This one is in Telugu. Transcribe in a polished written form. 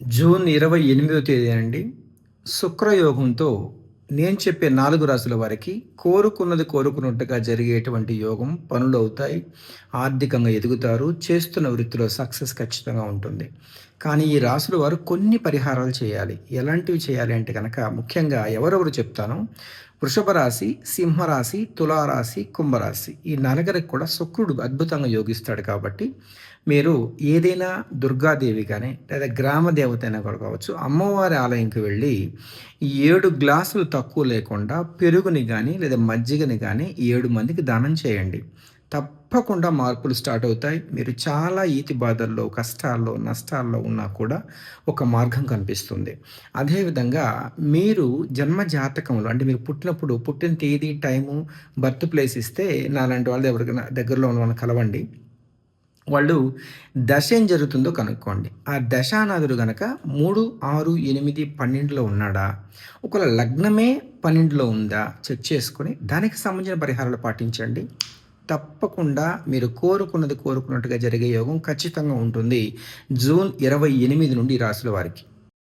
జూన్ 28వ తేదీ అండి. శుక్రయోగంతో నేను చెప్పే 4 రాసుల వారికి కోరుకున్నది కోరుకున్నట్టుగా జరిగేటువంటి యోగం. పనులవుతాయి. ఆర్థికంగా ఎదుగుతారు. చేస్తున్న వృత్తిలో సక్సెస్ ఖచ్చితంగా ఉంటుంది. కానీ ఈ రాసుల వారు కొన్ని పరిహారాలు చేయాలి. ఎలాంటివి చేయాలి అంటే గనక ముఖ్యంగా ఎవరెవరు చెప్తానో వృషభ రాశి, సింహరాశి, తులారాశి, కుంభరాశి ఈ నలుగురికి కూడా శుక్రుడు అద్భుతంగా యోగిస్తాడు కాబట్టి మీరు ఏదైనా దుర్గాదేవి కానీ లేదా గ్రామ దేవత అయినా కూడా కావచ్చు, అమ్మవారి ఆలయంకి వెళ్ళి 7 గ్లాసులు తక్కువ లేకుండా పెరుగుని కానీ లేదా మజ్జిగని కానీ 7 మందికి దానం చేయండి. తప్పకుండా మార్పులు స్టార్ట్ అవుతాయి. మీరు చాలా ఈతి బాధల్లో, కష్టాల్లో, నష్టాల్లో ఉన్నా కూడా ఒక మార్గం కనిపిస్తుంది. అదేవిధంగా మీరు జన్మ జాతకంలో అంటే మీరు పుట్టినప్పుడు పుట్టిన తేదీ, టైము, బర్త్ ప్లేస్ ఇస్తే నాలాంటి వాళ్ళు ఎవరికైనా దగ్గరలో ఉన్న వాళ్ళని కలవండి. వాళ్ళు దశ ఏం జరుగుతుందో కనుక్కోండి. ఆ దశానాథుడు గనక 3, 6, 8, 12లో ఉన్నాడా? ఒకవేళ లగ్నమే 12లో ఉందా? చెక్ చేసుకొని దానికి సంబంధించిన పరిహారాలు పాటించండి. తప్పకుండా మీరు కోరుకున్నది కోరుకున్నట్టుగా జరిగే యోగం ఖచ్చితంగా ఉంటుంది. జూన్ 28 నుండి ఈ రాశుల వారికి.